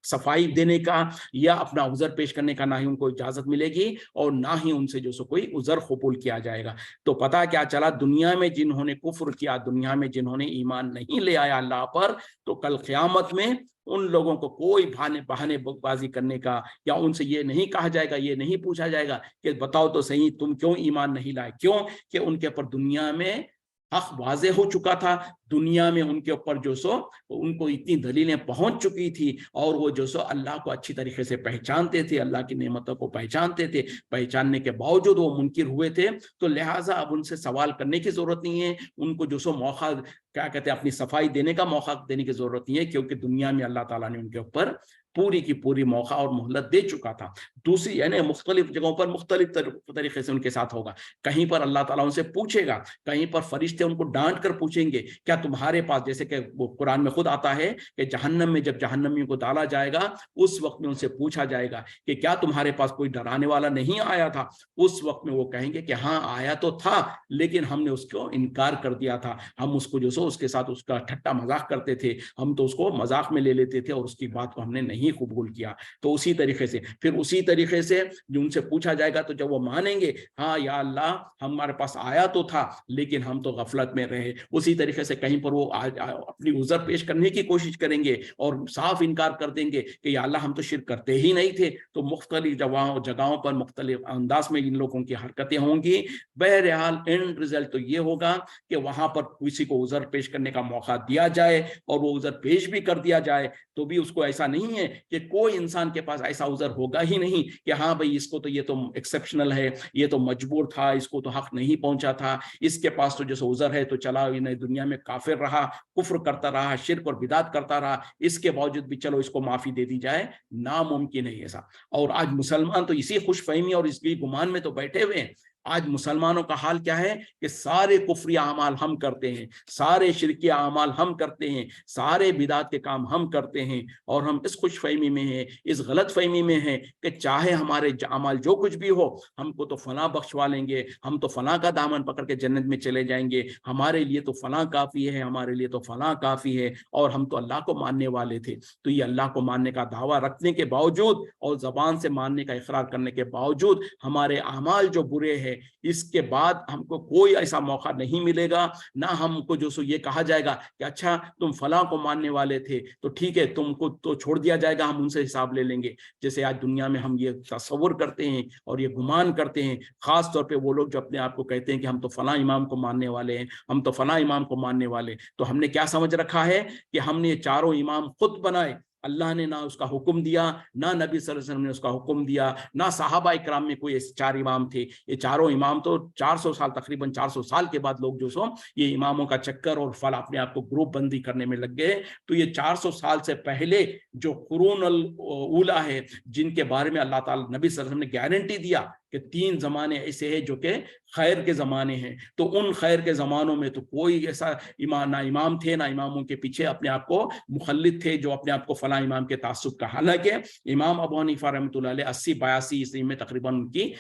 S1: सफाई देने का या अपना उज़र पेश करने का ना ही उनको इजाजत मिलेगी, और ना ही उनसे जो सो कोई उज़र कबूल किया जाएगा। तो पता क्या चला, दुनिया में जिन्होंने कुफ्र किया, दुनिया में जिन्होंने ईमान नहीं ले आया अल्लाह पर, तो कल क़यामत में उन लोगों को कोई बहानेबाजी करने का, या उनसे ये नहीं कहा जाएगा, ये नहीं पूछा जाएगा कि बताओ तो सही तुम क्यों ईमान नहीं लाए। क्यों? कि उनके ऊपर दुनिया में हक वाज़े हो चुका था, दुनिया में उनके ऊपर जो सो उनको इतनी दलीलें पहुंच चुकी थी, और वो जो सो अल्लाह को अच्छी तरीके से पहचानते थे, अल्लाह की नेमतों को पहचानते थे। पहचानने के बावजूद वो मुनकिर हुए थे, तो लिहाजा अब उनसे सवाल करने की जरूरत नहीं है, उनको जो सो मौका, क्या कहते हैं, अपनी सफाई देने का मौका देने की जरूरत नहीं है, क्योंकि दुनिया में अल्लाह ताला ने उनके ऊपर पूरी की पूरी मौका और मोहलत दे चुका था। दूसरी, यानी मुख्तलिफ जगहों पर मुख्तलिफ तरीके से उनके साथ होगा। कहीं पर अल्लाह ताला उनसे पूछेगा, कहीं पर फरिश्ते उनको डांट कर पूछेंगे, क्या तुम्हारे पास, जैसे कि वो कुरान में खुद आता है कि जहन्नम में जब जहन्नमियों को डाला जाएगा, उस वक्त में उनसे पूछा जाएगा कि क्या तुम्हारे पास कोई डराने वाला नहीं आया था? उस वक्त में वो कहेंगे कि हाँ आया तो था, लेकिन हमने उसको इनकार कर दिया था, हम उसको जो सो उसके साथ उसका ठट्टा मजाक करते थे, हम तो उसको मजाक में ले लेते थे और उसकी बात को हमने नहीं नहीं कबूल किया। तो उसी तरीके से फिर उसी तरीके से जो उनसे पूछा जाएगा तो जब वो मानेंगे हाँ या अल्लाह हमारे पास आया तो था लेकिन हम तो गफलत में रहे, उसी तरीके से कहीं पर वो अपनी उज़र पेश करने की कोशिश करेंगे और साफ इनकार कर देंगे कि या अल्लाह हम तो शिर्क करते ही नहीं थे। तो मुख्तलिफ जगहों पर मुख्तलिफ अंदाज में इन लोगों की हरकतें होंगी। बहरहाल एंड रिजल्ट तो ये होगा कि वहां पर किसी को उज़र पेश करने का मौका दिया जाए और वो उज़र पेश भी कर दिया जाए तो भी उसको ऐसा नहीं है कि कोई इंसान के पास ऐसा उज़र होगा ही नहीं कि हाँ भाई इसको तो ये तो एक्सेप्शनल है, ये तो मजबूर था, इसको तो हक नहीं पहुंचा था, इसके पास तो जैसे उज़र है तो चला इन्हें दुनिया में काफिर रहा, कुफ्र करता रहा, शिर्क और बिदात करता रहा, इसके बावजूद भी चलो इसको माफी दे दी जाए, नामुमकिन है ऐसा। और आज मुसलमान तो इसी खुशफहमी और इसकी गुमान में तो बैठे हुए हैं। आज मुसलमानों का हाल क्या है कि सारे कुफ्रिया अमाल हम करते हैं, सारे शिरकिया अमाल हम करते हैं, सारे बिदात के काम हम करते हैं और हम इस खुशफहमी में हैं, इस गलत फहमी में हैं कि चाहे हमारे अमाल जो कुछ भी हो हमको तो फला बख्शवा लेंगे, हम तो फला का दामन पकड़ के जन्नत में चले जाएंगे, हमारे लिए तो फला काफ़ी है, हमारे लिए तो फला काफ़ी है और हम तो अल्लाह को मानने वाले थे। तो ये अल्लाह को मानने का दावा रखने के बावजूद और ज़बान से मानने का इकरार करने के बावजूद हमारे अमाल जो बुरे हैं इसके बाद हमको कोई ऐसा मौका नहीं मिलेगा, ना हमको जो सो ये कहा जाएगा कि अच्छा तुम फलां को मानने वाले थे तो ठीक है तुमको तो छोड़ दिया जाएगा, हम उनसे हिसाब ले लेंगे। जैसे आज दुनिया में हम ये तसव्वुर करते हैं और ये गुमान करते हैं, खास तौर पे वो लोग जो अपने आप को कहते हैं कि हम तो फलां इमाम को मानने वाले हैं, हम तो फलां इमाम को मानने वाले, तो हमने क्या समझ रखा है कि हमने ये चारों इमाम खुद बनाए। अल्लाह ने ना उसका हुक्म दिया, ना नबी सल्लल्लाहु अलैहि वसल्लम ने उसका हुक्म दिया, ना सहाबा इकराम में कोई ऐसे चार इमाम थे। ये चारों इमाम तो 400 साल, तकरीबन 400 साल के बाद लोग जो सो ये इमामों का चक्कर और फल अपने आप को ग्रुप बंदी करने में लग गए। तो ये 400 साल से पहले जो कुरून अल ऊला है जिनके बारे में अल्लाह ताला नबी सल्लल्लाहु अलैहि वसल्लम ने गारंटी दिया कि 3 जमाने ऐसे हैं जो कि खैर के ज़माने हैं, तो उन खैर के ज़मानों में तो कोई ऐसा ना इमाम थे, ना इमामों के पीछे अपने आप को मुखल्लिद थे जो अपने आप को फला इमाम के तासुब का। हालांकि इमाम अबू हनीफा रहमतुल्लाह अलैह 80-82 ईस्वी में तकरीबन उनकी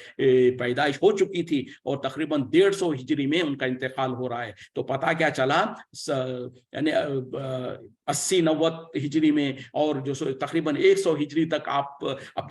S1: पैदाइश हो चुकी थी और तकरीबन 150 हिजरी में उनका इंतकाल हो रहा है। तो पता क्या चला, यानी 80-90 हिजरी में और जो तकरीबन 100 हिजरी तक आप अब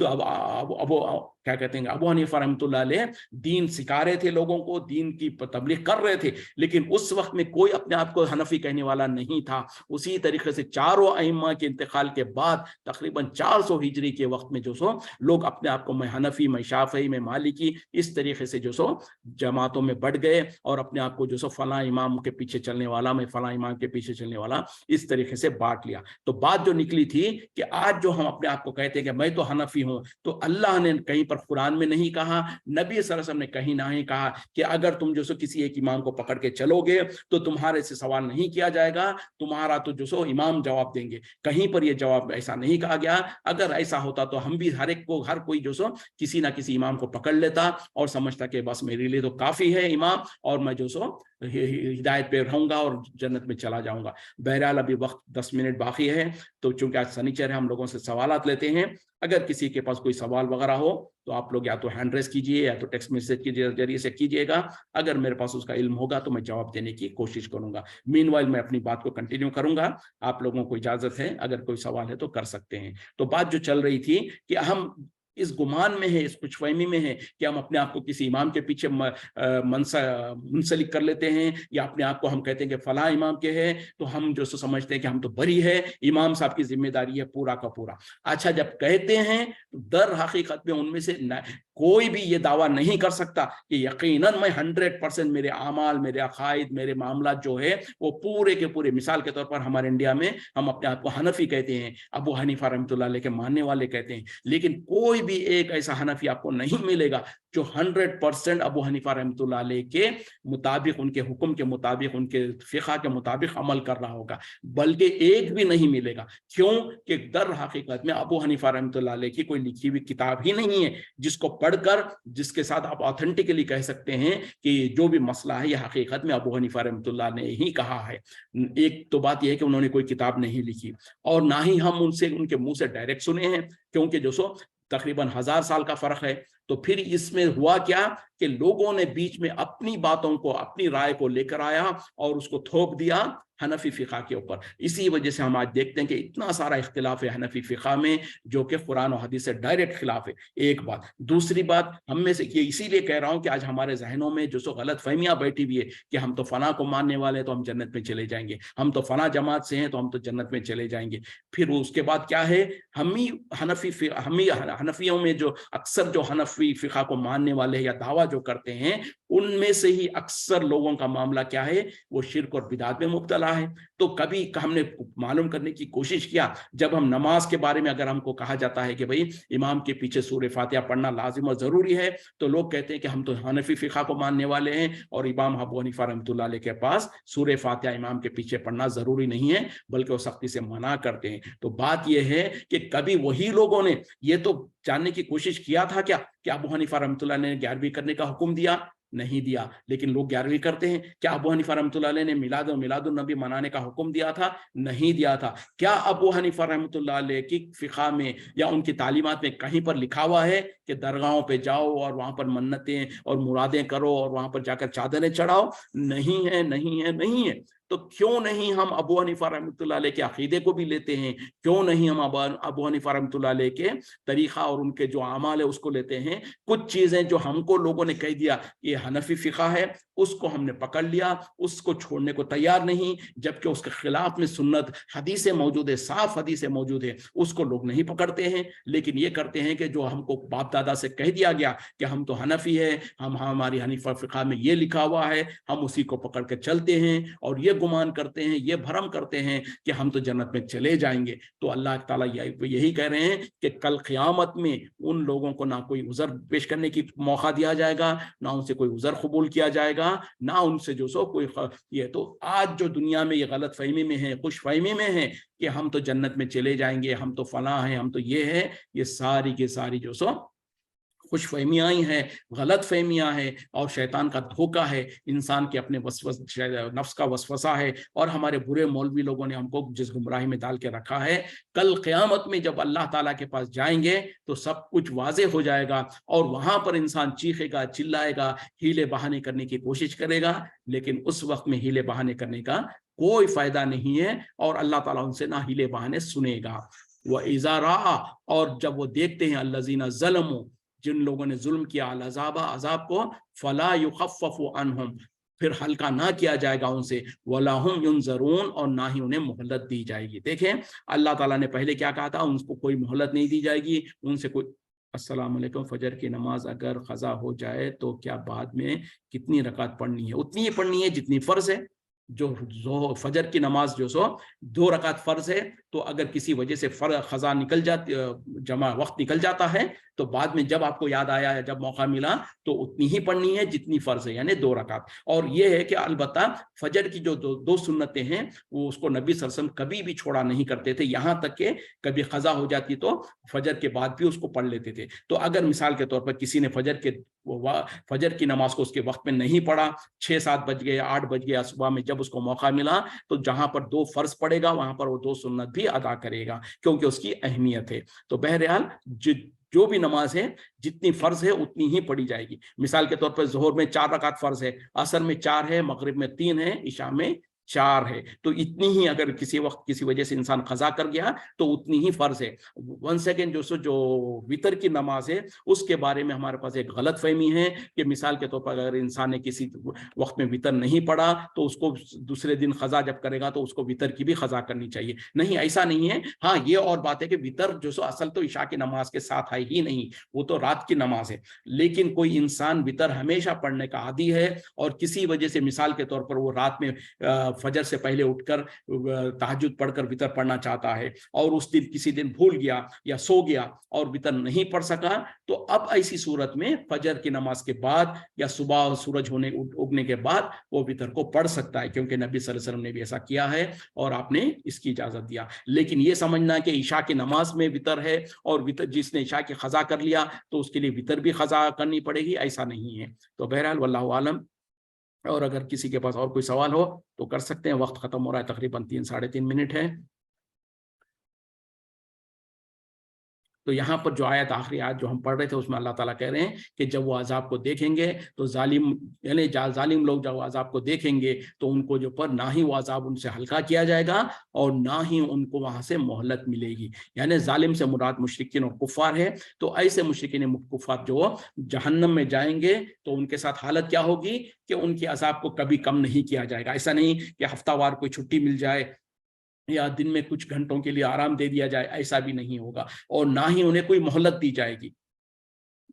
S1: क्या कहते हैं अबू हनीफा रहमतुल्लाह अलैह दीन सिखा रहे थे, लोगों को दीन की तबलीग कर रहे थे, लेकिन उस वक्त में कोई अपने आप को हनफी कहने वाला नहीं था। उसी तरीके से चारों अइम्मा के इंतकाल के बाद तकरीबन 400 हिजरी के वक्त में जो सो लोग अपने आप को मैं हनफी, मैं शाफी, मैं मालिकी, इस तरीके से जो सो जमातों में बढ़ गए और अपने आप को जो सो फला इमाम के पीछे चलने वाला, मैं फला इमाम के पीछे चलने वाला, इस तरीके से बांट लिया। तो बात जो निकली थी कि आज जो हम अपने आप को कहते हैं कि मैं तो हनफी हूं, तो अल्लाह ने कहीं पर कुरान में नहीं कहा, नबी सल्लल्लाहु अलैहि वसल्लम ने कहीं नहीं कहा कि अगर तुम जो सो किसी एक इमाम को पकड़ के चलोगे तो तुम्हारे से सवाल नहीं किया जाएगा, तुम्हारा तो जो सो इमाम जवाब देंगे। कहीं पर यह जवाब ऐसा नहीं कहा गया। अगर ऐसा होता तो हम भी हर कोई जो सो किसी ना किसी इमाम को पकड़ लेता और समझता कि बस मेरे लिए तो काफी है इमाम और मैं जो सो हिदायत पे रहूंगा और जन्नत में चला जाऊंगा। बहरहाल अभी वक्त 10 मिनट बाकी है, तो चूंकि आज शनिचर है हम लोगों से सवालात लेते हैं। अगर किसी के पास कोई सवाल वगैरह हो तो आप लोग या तो हैंड रेस कीजिए या तो टेक्स्ट मैसेज के जरिए से कीजिएगा। अगर मेरे पास उसका इल्म होगा तो मैं जवाब देने की कोशिश करूंगा। मीनवाइल मैं अपनी बात को कंटिन्यू करूंगा। आप लोगों को इजाजत है, अगर कोई सवाल है तो कर सकते हैं। तो बात जो चल रही थी कि हम इस गुमान में है, इस खुशफहमी में है कि हम अपने आप को किसी इमाम के पीछे मुंसलिक कर लेते हैं, या अपने आप को हम कहते हैं कि फला इमाम के हैं तो हम जो समझते हैं कि हम तो बरी है, इमाम साहब की जिम्मेदारी है पूरा का पूरा। अच्छा, जब कहते हैं तो दर हकीकत में उनमें से कोई भी ये दावा नहीं कर सकता कि यकीनन मैं 100% मेरे आमाल, मेरे अकायद, मेरे मामला जो है वो पूरे के पूरे, मिसाल के तौर पर हमारे इंडिया में हम अपने आप को हनफी कहते हैं, अबू हनीफा रहमतुल्लाह अलैह के मानने वाले कहते हैं, लेकिन कोई भी एक ऐसा हनफी आपको नहीं मिलेगा जो 100% अबू हनीफा रहमतुल्लाह अलैह के मुताबिक, उनके हुक्म के मुताबिक, उनके फिक़ा के मुताबिक अमल कर रहा होगा, बल्कि एक भी नहीं मिलेगा। क्यों कि दर हकीकत में अबू हनीफा रहमतुल्लाह अलैह की कोई लिखी हुई किताब ही नहीं है जिसको पढ़कर, जिसके साथ आप ऑथेंटिकली कह सकते हैं कि जो भी मसला है यह हकीकत में अबू हनीफा रहमतुल्लाह ने ही कहा है। एक तो बात यह है कि उन्होंने कोई किताब नहीं लिखी और ना ही हम उनसे उनके मुंह से डायरेक्ट सुने हैं, क्योंकि जो सो तकरीबन 1000 साल का फर्क है। تو پھر اس میں ہوا کیا کہ لوگوں نے بیچ میں اپنی باتوں کو اپنی رائے کو لے کر آیا اور اس کو تھوپ دیا حنفی فقہ کے اوپر. اسی وجہ سے ہم آج دیکھتے ہیں کہ اتنا سارا اختلاف ہے حنفی فقہ میں جو کہ قرآن و حدیث سے ڈائریکٹ خلاف ہے. ایک بات. دوسری بات ہم میں سے یہ اسی لیے کہہ رہا ہوں کہ آج ہمارے ذہنوں میں جو سو غلط فہمیاں بیٹھی ہوئی ہے کہ ہم تو فلاں کو ماننے والے ہیں تو ہم جنت میں چلے جائیں گے, ہم تو فلاں جماعت سے ہیں تو ہم تو جنت میں چلے جائیں گے. پھر اس کے بعد کیا ہے, حنفیوں میں جو اکثر جو حنفی فقہ کو ماننے والے یا دعویٰ جو کرتے ہیں ان میں سے ہی اکثر لوگوں کا معاملہ کیا ہے, وہ شرک اور بدعت میں مبتلا ہے. تو کبھی ہم نے معلوم کرنے کی کوشش کیا, جب ہم نماز کے بارے میں اگر ہم کو کہا جاتا ہے کہ بھئی امام کے پیچھے سورہ فاتحہ پڑھنا لازم اور ضروری ہے, تو لوگ کہتے ہیں کہ ہم تو حنفی فقہ کو ماننے والے ہیں اور امام ابو حنیفہ رحمۃ اللہ علیہ کے پاس سورہ فاتحہ امام کے پیچھے پڑھنا ضروری نہیں ہے بلکہ وہ سختی سے منع کرتے ہیں. تو بات یہ ہے کہ کبھی وہی لوگوں نے یہ تو جاننے کی کوشش کیا تھا کیا کہ ابو حنیفہ رحمۃ اللہ نے 11ویں کرنے کا حکم دیا؟ نہیں دیا. لیکن لوگ 11ویں کرتے ہیں. کیا ابو حنیفہ رحمۃ اللہ علیہ نے میلاد النبی منانے کا حکم دیا تھا؟ نہیں دیا تھا. کیا ابو حنیفہ رحمۃ اللہ علیہ کی فقہ میں یا ان کی تعلیمات میں کہیں پر لکھا ہوا ہے کہ درگاہوں پہ جاؤ اور وہاں پر منتیں اور مرادیں کرو اور وہاں پر جا کر چادریں چڑھاؤ؟ نہیں ہے, نہیں ہے, نہیں ہے. تو کیوں نہیں ہم ابو حنیفہ رحمۃ اللہ علیہ کے عقیدے کو بھی لیتے ہیں؟ کیوں نہیں ہم ابو حنیفہ رحمۃ اللہ علیہ کے طریقہ اور ان کے جو اعمال ہے اس کو لیتے ہیں؟ کچھ چیزیں جو ہم کو لوگوں نے کہہ دیا یہ حنفی فقہ ہے, اس کو ہم نے پکڑ لیا, اس کو چھوڑنے کو تیار نہیں, جبکہ اس کے خلاف میں سنت حدیثیں موجود ہے, صاف حدیثیں موجود ہے, اس کو لوگ نہیں پکڑتے ہیں. لیکن یہ کرتے ہیں کہ جو ہم کو باپ دادا سے کہہ دیا گیا کہ ہم تو حنفی ہے, ہماری حنیفہ فقہ میں یہ لکھا ہوا ہے, ہم اسی کو پکڑ کے چلتے ہیں اور یہ گمان کرتے ہیں, یہ بھرم کرتے ہیں کہ ہم تو جنت میں چلے جائیں گے. تو اللہ تعالیٰ یہی کہہ رہے ہیں کہ کل قیامت میں ان لوگوں کو نہ کوئی عذر پیش کرنے کی موقع دیا جائے گا, نہ ان سے کوئی عذر قبول کیا جائے گا, نہ ان سے جو سو کوئی یہ. تو آج جو دنیا میں یہ غلط فہمی میں ہے, خوش فہمی میں ہے کہ ہم تو جنت میں چلے جائیں گے, ہم تو فلاں ہیں, ہم تو یہ ہے, یہ ساری کی ساری جو سو خوش فہمیاں ہیں, غلط فہمیاں ہیں اور شیطان کا دھوکہ ہے, انسان کے اپنے نفس کا وسوسہ ہے, اور ہمارے برے مولوی لوگوں نے ہم کو جس گمراہی میں ڈال کے رکھا ہے. کل قیامت میں جب اللہ تعالیٰ کے پاس جائیں گے تو سب کچھ واضح ہو جائے گا اور وہاں پر انسان چیخے گا, چلائے گا, ہیلے بہانے کرنے کی کوشش کرے گا, لیکن اس وقت میں ہیلے بہانے کرنے کا کوئی فائدہ نہیں ہے اور اللہ تعالیٰ ان سے نہ ہیلے بہانے سنے گا. وَإِذَا رَأَى, اور جب وہ دیکھتے ہیں الَّذِينَ ظَلَمُوا, جن لوگوں نے ظلم کیا, عذاب کو, فلا یخفف عنہم, پھر ہلکا نہ کیا جائے گا ان سے, ولا ہم ینظرون, اور نہ ہی انہیں مہلت دی جائے گی. دیکھیں اللہ تعالیٰ نے پہلے کیا کہا تھا, ان کو کوئی مہلت نہیں دی جائے گی, ان سے کوئی. السلام علیکم. فجر کی نماز اگر قضا ہو جائے تو کیا بعد میں کتنی رکعت پڑھنی ہے؟ اتنی ہی پڑھنی ہے جتنی فرض ہے. جو فجر کی نماز جو سو 2 رکعت فرض ہے, تو اگر کسی وجہ سے قضا نکل جاتی, وقت نکل جاتا ہے, تو بعد میں جب آپ کو یاد آیا یا جب موقع ملا تو اتنی ہی پڑھنی ہے جتنی فرض ہے, یعنی 2 رکعت. اور یہ ہے کہ البتہ فجر کی جو دو سنتیں ہیں وہ اس کو نبی صلی اللہ علیہ وسلم کبھی بھی چھوڑا نہیں کرتے تھے, یہاں تک کہ کبھی قضا ہو جاتی تو فجر کے بعد بھی اس کو پڑھ لیتے تھے. تو اگر مثال کے طور پر کسی نے فجر کی نماز کو اس کے وقت میں نہیں پڑھا, 6-7 بج گئے, 8 بج گیا صبح میں, جب اس کو موقع ملا تو جہاں پر 2 فرض پڑے گا وہاں پر وہ 2 سنت بھی ادا کرے گا, کیونکہ اس کی اہمیت ہے. تو بہرحال جو بھی نماز ہے جتنی فرض ہے اتنی ہی پڑھی جائے گی. مثال کے طور پر ظہر میں 4 رکعت فرض ہے, عصر میں 4 ہے, مغرب میں 3 ہے, عشاء میں 4 ہے, تو اتنی ہی اگر کسی وقت کسی وجہ سے انسان قضا کر گیا تو اتنی ہی فرض ہے. 1 سیکنڈ جو وتر کی نماز ہے اس کے بارے میں ہمارے پاس ایک غلط فہمی ہے کہ مثال کے طور پر اگر انسان نے کسی وقت میں وتر نہیں پڑھا تو اس کو دوسرے دن قضا جب کرے گا تو اس کو وتر کی بھی قضا کرنی چاہیے. نہیں, ایسا نہیں ہے. ہاں, یہ اور بات ہے کہ وتر جو سو اصل تو عشاء کی نماز کے ساتھ ہے ہی نہیں, وہ تو رات کی نماز ہے. لیکن کوئی انسان وتر ہمیشہ پڑھنے کا عادی ہے اور کسی وجہ سے مثال کے طور پر وہ رات میں فجر سے پہلے اٹھ کر تہجد پڑھ کر وتر پڑھنا چاہتا ہے اور اس دن کسی دن بھول گیا یا سو گیا اور وتر نہیں پڑھ سکا, تو اب ایسی صورت میں فجر کی نماز کے بعد یا صبح سورج اگنے کے بعد وہ وتر کو پڑھ سکتا ہے, کیونکہ نبی صلی اللہ علیہ وسلم نے بھی ایسا کیا ہے اور آپ نے اس کی اجازت دیا. لیکن یہ سمجھنا کہ عشاء کی نماز میں وتر ہے اور جس نے عشاء کی قضا کر لیا تو اس کے لیے وتر بھی قضا کرنی پڑے گی, ایسا نہیں ہے. تو بہرحال واللہ عالم. اور اگر کسی کے پاس اور کوئی سوال ہو تو کر سکتے ہیں, وقت ختم ہو رہا ہے, تقریباً 3-3.5 منٹ ہے. تو यहाँ पर जो आयत आखिरी आयत जो हम पढ़ रहे थे उसमें अल्लाह ताला कह रहे हैं कि जब वो अजाब को देखेंगे तो जालिम लोग जब अजाब को देखेंगे तो उनको जो पर ना ही वो अजाब उनसे हल्का किया जाएगा और ना ही उनको वहां से मोहलत मिलेगी। यानी जालिम से मुराद मुशरिकीन और कुफार है। तो ऐसे मुशरिकीन कुफार जो जहन्नम में जाएंगे तो उनके साथ हालत क्या होगी कि उनके अजाब को कभी कम नहीं किया जाएगा। ऐसा नहीं कि हफ्तावार कोई छुट्टी मिल जाए या दिन में कुछ घंटों के लिए आराम दे दिया जाए, ऐसा भी नहीं होगा। और ना ही उन्हें कोई मोहलत दी जाएगी,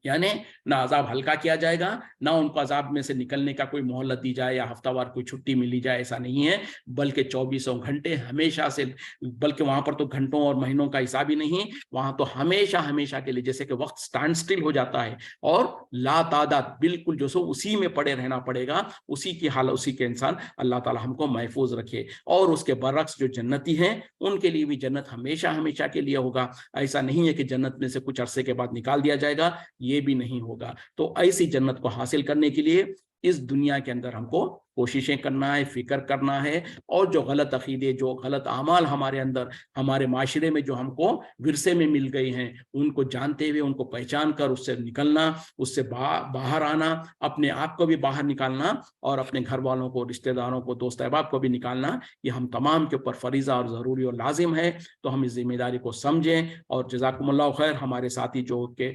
S1: यानी ना अजाब हल्का किया जाएगा, ना उनको अजाब में से निकलने का कोई मोहलत दी जाए या हफ्तावार कोई छुट्टी मिली जाए, ऐसा नहीं है। बल्कि 24 घंटे हमेशा से, बल्कि वहां पर तो घंटों और महीनों का हिसाब ही नहीं, वहां तो हमेशा हमेशा के लिए, जैसे कि वक्त स्टैंड स्टिल हो जाता है और ला तादाद बिल्कुल जो सो उसी में पड़े रहना पड़ेगा, उसी की हालत, उसी के इंसान। अल्लाह ताला हमको महफूज रखे। और उसके बरक्स जो जन्नती हैं उनके लिए भी जन्नत हमेशा हमेशा के लिए होगा। ऐसा नहीं है कि जन्नत में से कुछ अरसे के बाद निकाल दिया जाएगा, ये भी नहीं होगा। तो ऐसी जन्नत को हासिल करने के लिए इस दुनिया के अंदर हमको कोशिशें करना है, फिक्र करना है। और जो गलत अकीदे, जो गलत आमाल हमारे अंदर, हमारे माशरे में जो हमको विरसे में मिल गए हैं, उनको जानते हुए, उनको पहचान कर उससे निकलना, उससे बाहर आना, अपने आप को भी बाहर निकालना और अपने घर वालों को, रिश्तेदारों को, दोस्त अहबाब को भी निकालना, ये हम तमाम के ऊपर फरीज़ा और ज़रूरी और लाजिम है। तो हम इस जिम्मेदारी को समझें। और जज़ाकुमुल्लाह खैर, हमारे साथी जो के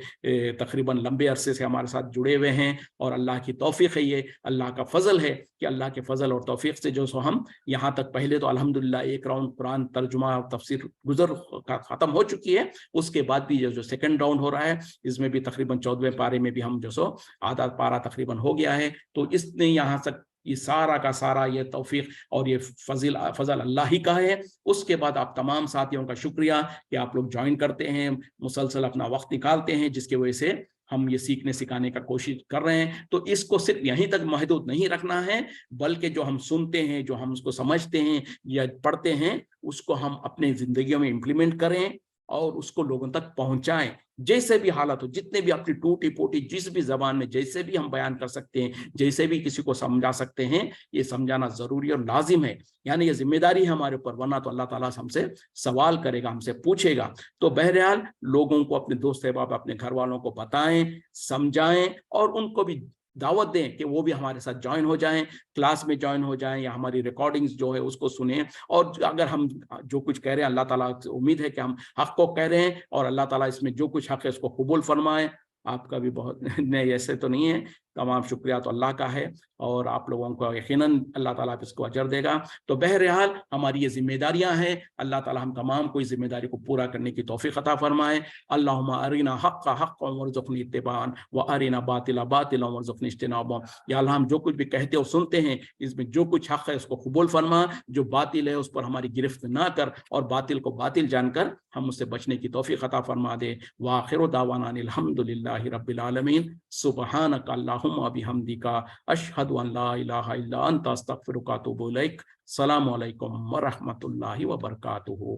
S1: तकरीबन लंबे अरसे से हमारे साथ जुड़े हुए हैं, और अल्लाह की तौफीक है, ये अल्लाह का फजल है कि अल्लाह के फजल और तौफीक से जो सो हम यहाँ तक, पहले तो अल्हम्दुलिल्लाह एक राउंड कुरान तर्जुमा और तफसीर गुजर खत्म हो चुकी है, उसके बाद भी जो सेकंड राउंड हो रहा है, इसमें भी तकरीबन 14वें पारे में भी हम जो सो आधा पारा तकरीबन हो गया है। तो इसने यहाँ तक ये सारा का सारा ये तौफीक और ये फजल अल्लाह ही का है। उसके बाद आप तमाम साथियों का शुक्रिया कि आप लोग ज्वाइन करते हैं, मुसलसल अपना वक्त निकालते हैं, जिसकी वजह से हम ये सीखने सिखाने का कोशिश कर रहे हैं। तो इसको सिर्फ यहीं तक महदूद नहीं रखना है, बल्कि जो हम सुनते हैं, जो हम उसको समझते हैं या पढ़ते हैं, उसको हम अपने जिंदगियों में इम्प्लीमेंट करें और उसको लोगों तक पहुंचाएं। जैसे भी हालत हो, जितने भी अपनी टूटी पोटी जिस भी जबान में जैसे भी हम बयान कर सकते हैं, जैसे भी किसी को समझा सकते हैं, ये समझाना जरूरी और लाजिम है। यानी ये जिम्मेदारी है हमारे ऊपर, वरना तो अल्लाह ताला हमसे सवाल करेगा, हमसे पूछेगा। तो बहरहाल लोगों को, अपने दोस्त अहबाब, अपने घर वालों को बताएं, समझाएं और उनको भी दावत दें कि वो भी हमारे साथ ज्वाइन हो जाएं, क्लास में ज्वाइन हो जाएं या हमारी रिकॉर्डिंग्स जो है उसको सुने। और अगर हम जो कुछ कह रहे हैं, अल्लाह ताला से उम्मीद है कि हम हक को कह रहे हैं और अल्लाह ताला इसमें जो कुछ हक है उसको कबूल फरमाए। आपका भी बहुत नहीं, ऐसे तो नहीं है, तमाम शुक्रिया तो अल्लाह का है और आप लोगों को यकीनन अल्लाह ताला इसको अजर देगा। तो बहरहाल हमारी ये जिम्मेदारियां हैं, अल्लाह ताला हम तमाम को इस जिम्मेदारी को पूरा करने की तौफीक अता फरमाए। अल्लाहुम्मा अरिना हक्का हक्कन वरज़ुक़नी इत्तिबाअन व अरिना बातिला बातिलन वरज़ुक़नी इज्तिनाबा। या अल्लाह, हम जो कुछ भी कहते और सुनते हैं, इसमें जो कुछ हक है उसको कबूल फरमा, जो बातिल है उस पर हमारी गिरफ्त ना कर और बातिल को बातिल जानकर हम उससे बचने की तौफीक अता फरमा दे। व आखिरु दावाना अनिल हम्दुलिल्लाहि रब्बिल आलमीन। सुब्हानक अल्लाहुम्मा बिहम्दिका अशहदु अन ला इलाहा इल्ला अंता अस्तगफिरुका व अतूबु इलैक। अस्सलामु अलैकुम व रहमतुल्लाहि व बरकातुहू।